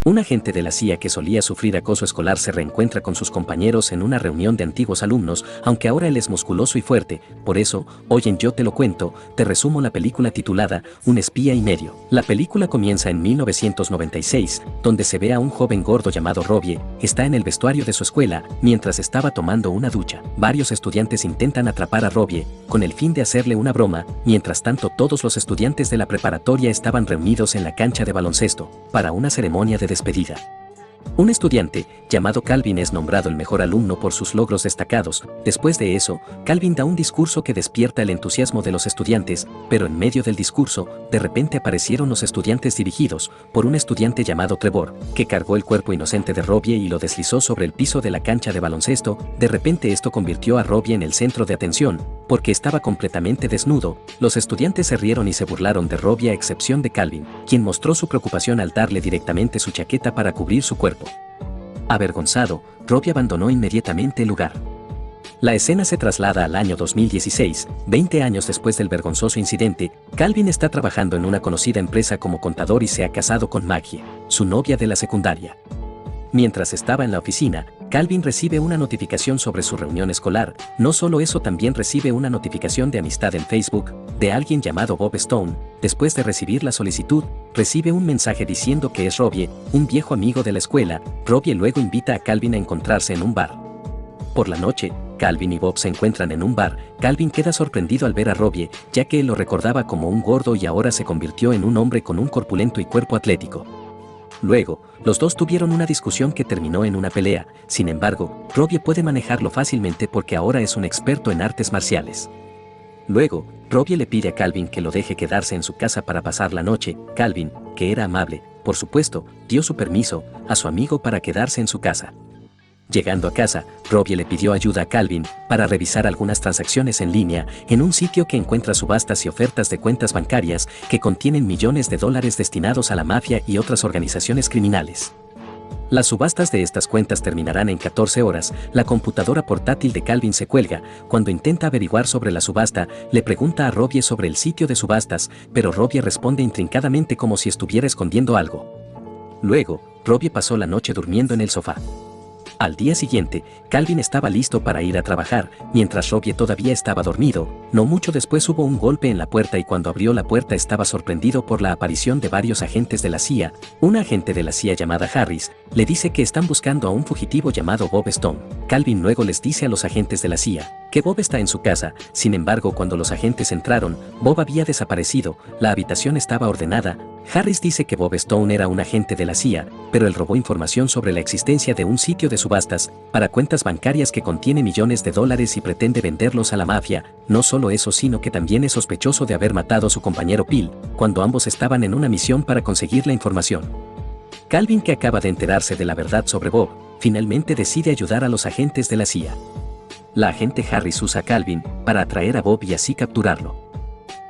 Un agente de la CIA que solía sufrir acoso escolar se reencuentra con sus compañeros en una reunión de antiguos alumnos, aunque ahora él es musculoso y fuerte. Por eso, hoy en Yo te lo cuento, te resumo la película titulada Un espía y medio. La película comienza en 1996, donde se ve a un joven gordo llamado Robbie, está en el vestuario de su escuela, mientras estaba tomando una ducha. Varios estudiantes intentan atrapar a Robbie, con el fin de hacerle una broma. Mientras tanto, todos los estudiantes de la preparatoria estaban reunidos en la cancha de baloncesto, para una ceremonia de despedida. Un estudiante, llamado Calvin, es nombrado el mejor alumno por sus logros destacados. Después de eso, Calvin da un discurso que despierta el entusiasmo de los estudiantes, pero en medio del discurso, de repente aparecieron los estudiantes dirigidos por un estudiante llamado Trevor, que cargó el cuerpo inocente de Robbie y lo deslizó sobre el piso de la cancha de baloncesto. De repente esto convirtió a Robbie en el centro de atención, porque estaba completamente desnudo. Los estudiantes se rieron y se burlaron de Robbie a excepción de Calvin, quien mostró su preocupación al darle directamente su chaqueta para cubrir su cuerpo. Avergonzado, Robbie abandonó inmediatamente el lugar. La escena se traslada al año 2016, 20 años después del vergonzoso incidente. Calvin está trabajando en una conocida empresa como contador y se ha casado con Maggie, su novia de la secundaria. Mientras estaba en la oficina, Calvin recibe una notificación sobre su reunión escolar. No solo eso, también recibe una notificación de amistad en Facebook, de alguien llamado Bob Stone. Después de recibir la solicitud, recibe un mensaje diciendo que es Robbie, un viejo amigo de la escuela. Robbie luego invita a Calvin a encontrarse en un bar. Por la noche, Calvin y Bob se encuentran en un bar. Calvin queda sorprendido al ver a Robbie, ya que él lo recordaba como un gordo y ahora se convirtió en un hombre con un corpulento y cuerpo atlético. Luego, los dos tuvieron una discusión que terminó en una pelea. Sin embargo, Robbie puede manejarlo fácilmente porque ahora es un experto en artes marciales. Luego, Robbie le pide a Calvin que lo deje quedarse en su casa para pasar la noche. Calvin, que era amable, por supuesto, dio su permiso a su amigo para quedarse en su casa. Llegando a casa, Robbie le pidió ayuda a Calvin para revisar algunas transacciones en línea en un sitio que encuentra subastas y ofertas de cuentas bancarias que contienen millones de dólares destinados a la mafia y otras organizaciones criminales. Las subastas de estas cuentas terminarán en 14 horas. La computadora portátil de Calvin se cuelga. Cuando intenta averiguar sobre la subasta, le pregunta a Robbie sobre el sitio de subastas, pero Robbie responde intrincadamente como si estuviera escondiendo algo. Luego, Robbie pasó la noche durmiendo en el sofá. Al día siguiente, Calvin estaba listo para ir a trabajar, mientras Robbie todavía estaba dormido. No mucho después hubo un golpe en la puerta y cuando abrió la puerta estaba sorprendido por la aparición de varios agentes de la CIA. Una agente de la CIA llamada Harris le dice que están buscando a un fugitivo llamado Bob Stone. Calvin luego les dice a los agentes de la CIA que Bob está en su casa. Sin embargo, cuando los agentes entraron, Bob había desaparecido. La habitación estaba ordenada. Harris dice que Bob Stone era un agente de la CIA, pero él robó información sobre la existencia de un sitio de subastas para cuentas bancarias que contiene millones de dólares y pretende venderlos a la mafia. No solo eso, sino que también es sospechoso de haber matado a su compañero Bill cuando ambos estaban en una misión para conseguir la información. Calvin, que acaba de enterarse de la verdad sobre Bob, finalmente decide ayudar a los agentes de la CIA. La agente Harris usa a Calvin para atraer a Bob y así capturarlo.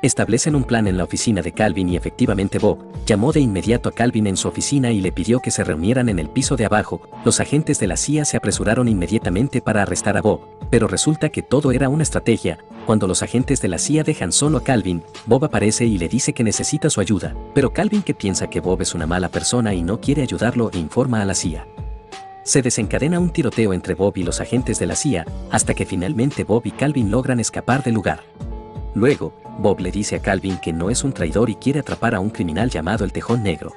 Establecen un plan en la oficina de Calvin y efectivamente Bob llamó de inmediato a Calvin en su oficina y le pidió que se reunieran en el piso de abajo. Los agentes de la CIA se apresuraron inmediatamente para arrestar a Bob, pero resulta que todo era una estrategia. Cuando los agentes de la CIA dejan solo a Calvin, Bob aparece y le dice que necesita su ayuda, pero Calvin, que piensa que Bob es una mala persona y no quiere ayudarlo, e informa a la CIA. Se desencadena un tiroteo entre Bob y los agentes de la CIA, hasta que finalmente Bob y Calvin logran escapar del lugar. Luego, Bob le dice a Calvin que no es un traidor y quiere atrapar a un criminal llamado el Tejón Negro,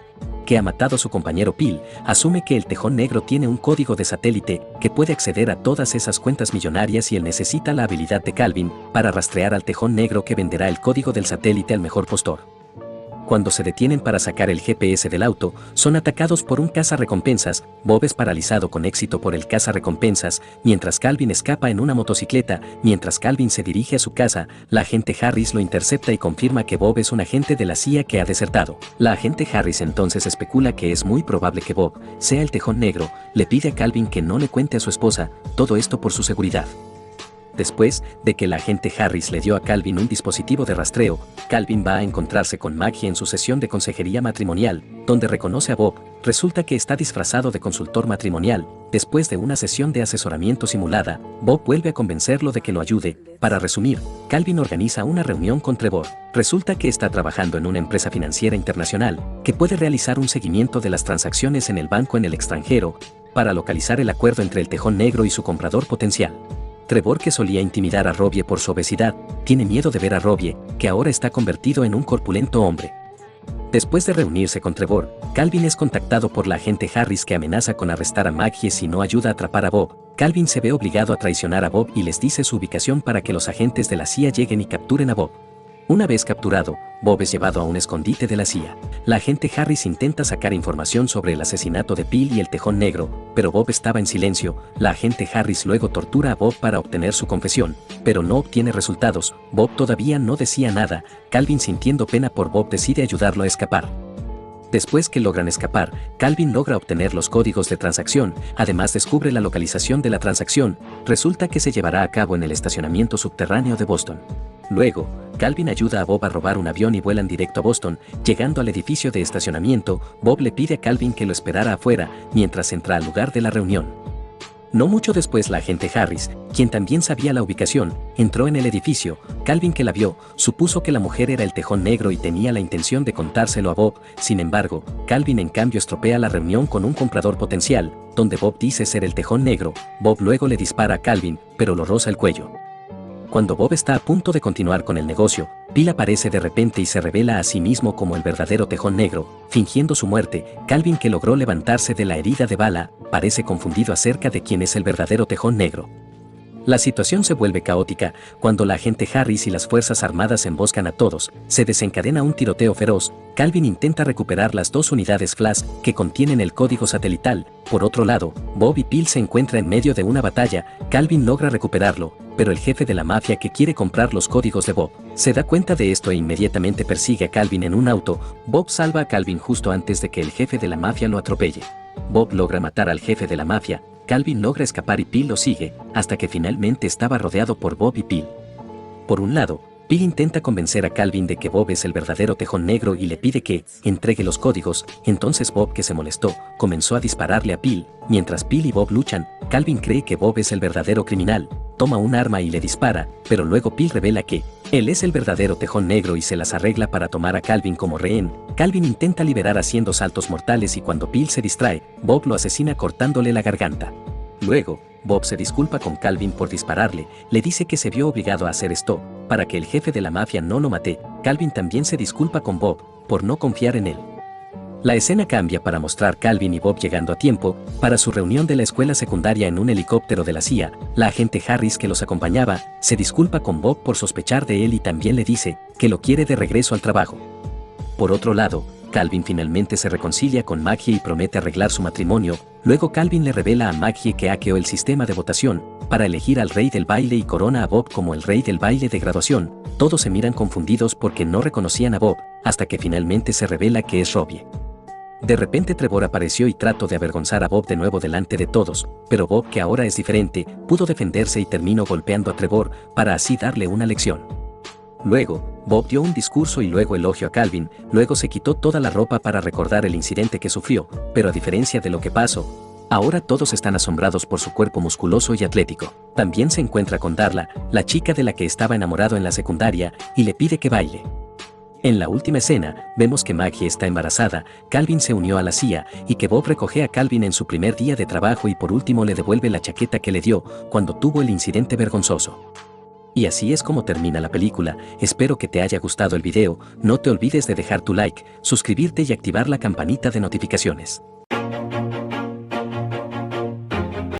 que ha matado a su compañero Bill. Asume que el Tejón Negro tiene un código de satélite que puede acceder a todas esas cuentas millonarias y él necesita la habilidad de Calvin para rastrear al Tejón Negro, que venderá el código del satélite al mejor postor. Cuando se detienen para sacar el GPS del auto, son atacados por un cazarrecompensas. Bob es paralizado con éxito por el cazarrecompensas, mientras Calvin escapa en una motocicleta. Mientras Calvin se dirige a su casa, la agente Harris lo intercepta y confirma que Bob es un agente de la CIA que ha desertado. La agente Harris entonces especula que es muy probable que Bob sea el Tejón Negro. Le pide a Calvin que no le cuente a su esposa, todo esto por su seguridad. Después de que el agente Harris le dio a Calvin un dispositivo de rastreo, Calvin va a encontrarse con Maggie en su sesión de consejería matrimonial, donde reconoce a Bob. Resulta que está disfrazado de consultor matrimonial. Después de una sesión de asesoramiento simulada, Bob vuelve a convencerlo de que lo ayude. Para resumir, Calvin organiza una reunión con Trevor. Resulta que está trabajando en una empresa financiera internacional que puede realizar un seguimiento de las transacciones en el banco en el extranjero para localizar el acuerdo entre el tejón negro y su comprador potencial. Trevor, que solía intimidar a Robbie por su obesidad, tiene miedo de ver a Robbie, que ahora está convertido en un corpulento hombre. Después de reunirse con Trevor, Calvin es contactado por la agente Harris, que amenaza con arrestar a Maggie si no ayuda a atrapar a Bob. Calvin se ve obligado a traicionar a Bob y les dice su ubicación para que los agentes de la CIA lleguen y capturen a Bob. Una vez capturado, Bob es llevado a un escondite de la CIA. La agente Harris intenta sacar información sobre el asesinato de Bill y el tejón negro, pero Bob estaba en silencio. La agente Harris luego tortura a Bob para obtener su confesión, pero no obtiene resultados. Bob todavía no decía nada. Calvin, sintiendo pena por Bob, decide ayudarlo a escapar. Después que logran escapar, Calvin logra obtener los códigos de transacción. Además, descubre la localización de la transacción. Resulta que se llevará a cabo en el estacionamiento subterráneo de Boston. Luego, Calvin ayuda a Bob a robar un avión y vuelan directo a Boston. Llegando al edificio de estacionamiento, Bob le pide a Calvin que lo esperara afuera mientras entra al lugar de la reunión. No mucho después, la agente Harris, quien también sabía la ubicación, entró en el edificio. Calvin, que la vio, supuso que la mujer era el tejón negro y tenía la intención de contárselo a Bob. Sin embargo, Calvin en cambio estropea la reunión con un comprador potencial, donde Bob dice ser el tejón negro. Bob luego le dispara a Calvin, pero lo roza el cuello. Cuando Bob está a punto de continuar con el negocio, Bill aparece de repente y se revela a sí mismo como el verdadero tejón negro, fingiendo su muerte. Calvin, que logró levantarse de la herida de bala, parece confundido acerca de quién es el verdadero tejón negro. La situación se vuelve caótica cuando la agente Harris y las fuerzas armadas emboscan a todos. Se desencadena un tiroteo feroz. Calvin intenta recuperar las dos unidades flash que contienen el código satelital. Por otro lado, Bob y Bill se encuentran en medio de una batalla. Calvin logra recuperarlo, pero el jefe de la mafia, que quiere comprar los códigos de Bob, se da cuenta de esto e inmediatamente persigue a Calvin en un auto. Bob salva a Calvin justo antes de que el jefe de la mafia lo atropelle. Bob logra matar al jefe de la mafia. Calvin logra escapar y Bill lo sigue, hasta que finalmente estaba rodeado por Bob y Bill. Por un lado, Bill intenta convencer a Calvin de que Bob es el verdadero tejón negro y le pide que entregue los códigos. Entonces Bob, que se molestó, comenzó a dispararle a Bill. Mientras Bill y Bob luchan, Calvin cree que Bob es el verdadero criminal, toma un arma y le dispara, pero luego Bill revela que él es el verdadero tejón negro y se las arregla para tomar a Calvin como rehén. Calvin intenta liberar haciendo saltos mortales y cuando Bill se distrae, Bob lo asesina cortándole la garganta. Luego, Bob se disculpa con Calvin por dispararle, le dice que se vio obligado a hacer esto para que el jefe de la mafia no lo mate. Calvin también se disculpa con Bob por no confiar en él. La escena cambia para mostrar Calvin y Bob llegando a tiempo para su reunión de la escuela secundaria en un helicóptero de la CIA. La agente Harris, que los acompañaba, se disculpa con Bob por sospechar de él y también le dice que lo quiere de regreso al trabajo. Por otro lado, Calvin finalmente se reconcilia con Maggie y promete arreglar su matrimonio. Luego Calvin le revela a Maggie que hackeó el sistema de votación para elegir al rey del baile y corona a Bob como el rey del baile de graduación. Todos se miran confundidos porque no reconocían a Bob, hasta que finalmente se revela que es Robbie. De repente Trevor apareció y trató de avergonzar a Bob de nuevo delante de todos, pero Bob, que ahora es diferente, pudo defenderse y terminó golpeando a Trevor para así darle una lección. Luego, Bob dio un discurso y luego elogió a Calvin. Luego se quitó toda la ropa para recordar el incidente que sufrió, pero a diferencia de lo que pasó, ahora todos están asombrados por su cuerpo musculoso y atlético. También se encuentra con Darla, la chica de la que estaba enamorado en la secundaria, y le pide que baile. En la última escena, vemos que Maggie está embarazada, Calvin se unió a la CIA y que Bob recoge a Calvin en su primer día de trabajo y por último le devuelve la chaqueta que le dio cuando tuvo el incidente vergonzoso. Y así es como termina la película. Espero que te haya gustado el video. No te olvides de dejar tu like, suscribirte y activar la campanita de notificaciones.